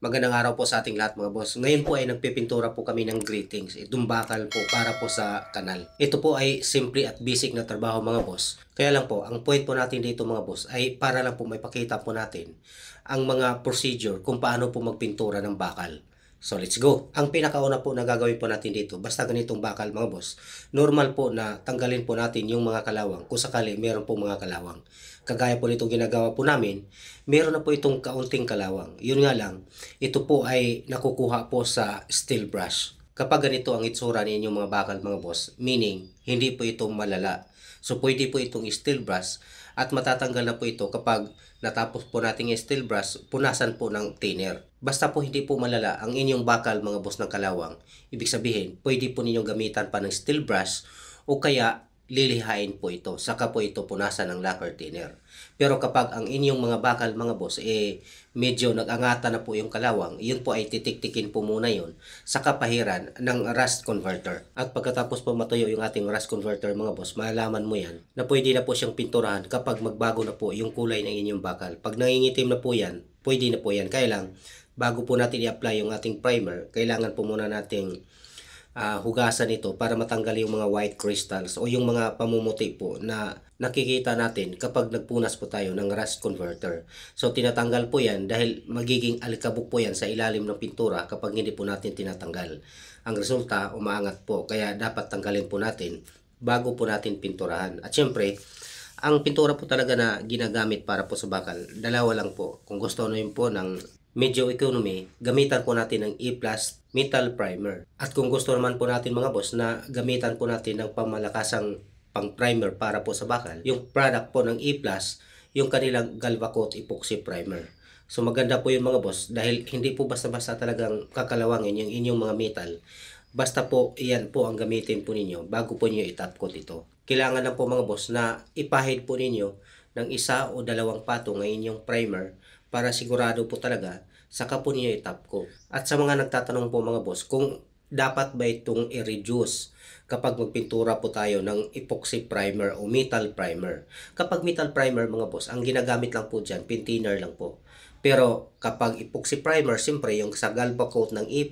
Magandang araw po sa ating lahat mga boss. Ngayon po ay nagpipintura po kami ng greetings. Itong bakal po para po sa kanal. Ito po ay simple at basic na trabaho mga boss. Kaya lang po, ang point po natin dito mga boss ay para lang po may pakita po natin ang mga procedure kung paano po magpintura ng bakal. So let's go. Ang pinakauna po na gagawin po natin dito, basta ganitong bakal mga boss, normal po na tanggalin po natin yung mga kalawang kung sakali meron po mga kalawang. Kagaya po nitong ginagawa po namin, meron na po itong kaunting kalawang. Yun nga lang, ito po ay nakukuha po sa steel brush. Kapag ganito ang itsura ninyong mga bakal mga boss, meaning hindi po ito malala. So pwede po itong steel brush at matatanggal na po ito kapag natapos po nating steel brush, punasan po ng thinner. Basta po hindi po malala ang inyong bakal mga boss ng kalawang. Ibig sabihin, pwede po ninyong gamitan pa ng steel brush o kaya lilihain po ito. Saka po ito punasan ng lacquer thinner. Pero kapag ang inyong mga bakal mga boss medyo nag-angata na po yung kalawang, yun po ay titik-tikin po muna yun sa kapahiran ng rust converter. At pagkatapos po matuyo yung ating rust converter mga boss, malalaman mo yan na pwede na po siyang pinturahan kapag magbago na po yung kulay ng inyong bakal. Pag nangingitim na po yan, pwede na po yan. Kaya lang, bago po natin i-apply yung ating primer, kailangan po muna nating hugasan ito para matanggal yung mga white crystals o yung mga pamumuti po na nakikita natin kapag nagpunas po tayo ng rust converter. So tinatanggal po yan dahil magiging alikabok po yan sa ilalim ng pintura kapag hindi po natin tinatanggal. Ang resulta, umaangat po. Kaya dapat tanggalin po natin bago po natin pinturahan. At syempre, ang pintura po talaga na ginagamit para po sa bakal, dalawa lang po. Kung gusto nyo yun po ng medyo economy, gamitan po natin ng E+ metal primer. At kung gusto naman po natin mga boss na gamitan po natin ng pamalakasang pang primer para po sa bakal, yung product po ng E+, yung kanilang Galvacoat Epoxy Primer. So maganda po yung mga boss dahil hindi po basta-basta talagang kakalawangin yung inyong mga metal. Basta po iyan po ang gamitin po ninyo bago po niyo i-top coat ito. Kailangan lang po mga boss na ipahid po ninyo ng isa o dalawang patong ng inyong primer para sigurado po talaga saka po niyo i-top coat. At sa mga nagtatanong po mga boss kung dapat ba itong i-reduce kapag magpintura po tayo ng epoxy primer o metal primer. Kapag metal primer mga boss, ang ginagamit lang po dyan, pin thinner lang po. Pero kapag epoxy primer, siyempre yung sa Galvacoat ng E+,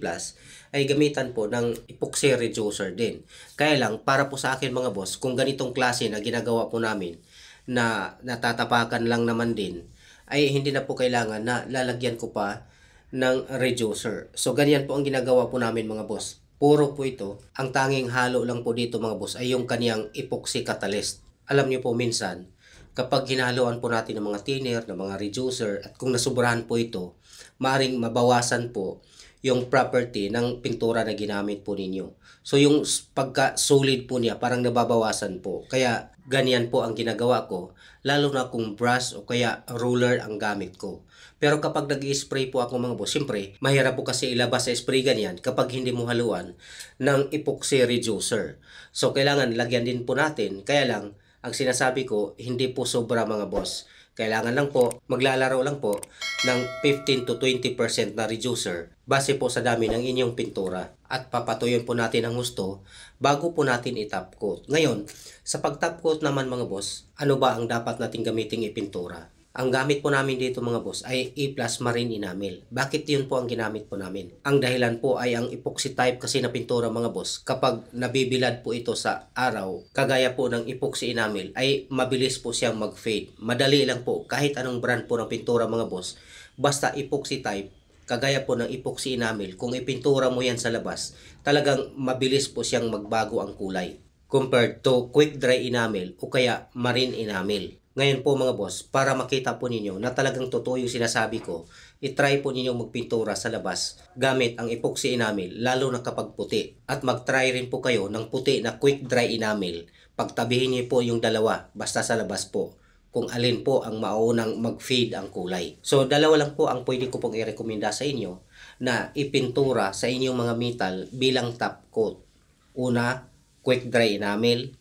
ay gamitan po ng epoxy reducer din. Kaya lang, para po sa akin mga boss, kung ganitong klase na ginagawa po namin, na natatapakan lang naman din, ay hindi na po kailangan na lalagyan ko pa ng reducer. So ganyan po ang ginagawa po namin mga boss. Puro po ito. Ang tanging halo lang po dito mga boss ay yung kaniyang epoxy catalyst. Alam niyo po minsan, kapag hinahaluan po natin ng mga thinner, ng mga reducer, at kung nasubrahan po ito, maaring mabawasan po yung property ng pintura na ginamit po ninyo. So yung pagka-solid po niya parang nababawasan po. Kaya ganyan po ang ginagawa ko, lalo na kung brush o kaya ruler ang gamit ko. Pero kapag nag-i-spray po ako mga boss, siyempre, mahirap po kasi ilabas sa spray ganyan kapag hindi mo haluan ng epoxy reducer. So kailangan lagyan din po natin. Kaya lang, ang sinasabi ko, hindi po sobra mga boss. Kailangan lang po, maglalaro lang po ng 15 to 20% na reducer base po sa dami ng inyong pintura. At papatuyin po natin ang gusto bago po natin i-top coat. Ngayon, sa pag-top coat naman mga boss, ano ba ang dapat nating gamiting ipintura? Ang gamit po namin dito mga boss ay E+ Marine Enamel. Bakit yun po ang ginamit po namin? Ang dahilan po ay ang epoxy type kasi na pintura mga boss, kapag nabibilad po ito sa araw, kagaya po ng epoxy enamel, ay mabilis po siyang mag-fade. Madali lang po, kahit anong brand po ng pintura mga boss, basta epoxy type, kagaya po ng epoxy enamel, kung ipintura mo yan sa labas, talagang mabilis po siyang magbago ang kulay compared to quick dry enamel o kaya marine enamel. Ngayon po mga boss, para makita po ninyo na talagang totoo yung sinasabi ko, itry po ninyo magpintura sa labas gamit ang epoxy enamel, lalo na kapag puti. At mag-try rin po kayo ng puti na quick dry enamel. Pagtabihin niyo po yung dalawa, basta sa labas po, kung alin po ang maunang mag-fade ang kulay. So dalawa lang po ang pwede ko pong i-rekomenda sa inyo na ipintura sa inyong mga metal bilang top coat. Una, quick dry enamel.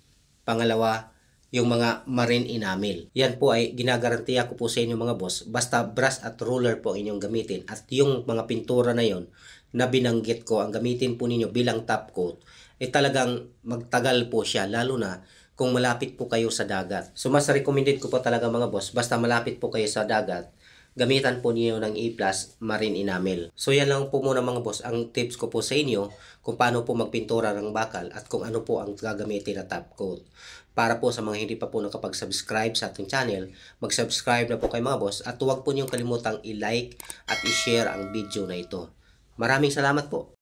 Pangalawa, yung mga marine enamel. Yan po ay ginagarantiya ko po sa inyo mga boss. Basta brush at ruler po inyong gamitin. At yung mga pintura na yon na binanggit ko, ang gamitin po ninyo bilang top coat, talagang magtagal po siya. Lalo na kung malapit po kayo sa dagat. So mas recommended ko po talaga mga boss, basta malapit po kayo sa dagat, gamitan po niyo ng A+ marine enamel. So yan lang po muna mga boss ang tips ko po sa inyo kung paano po magpintura ng bakal at kung ano po ang gagamitin na top coat. Para po sa mga hindi pa po nakapag-subscribe sa ating channel, mag-subscribe na po kayo mga boss at huwag po niyong kalimutang i-like at i-share ang video na ito. Maraming salamat po.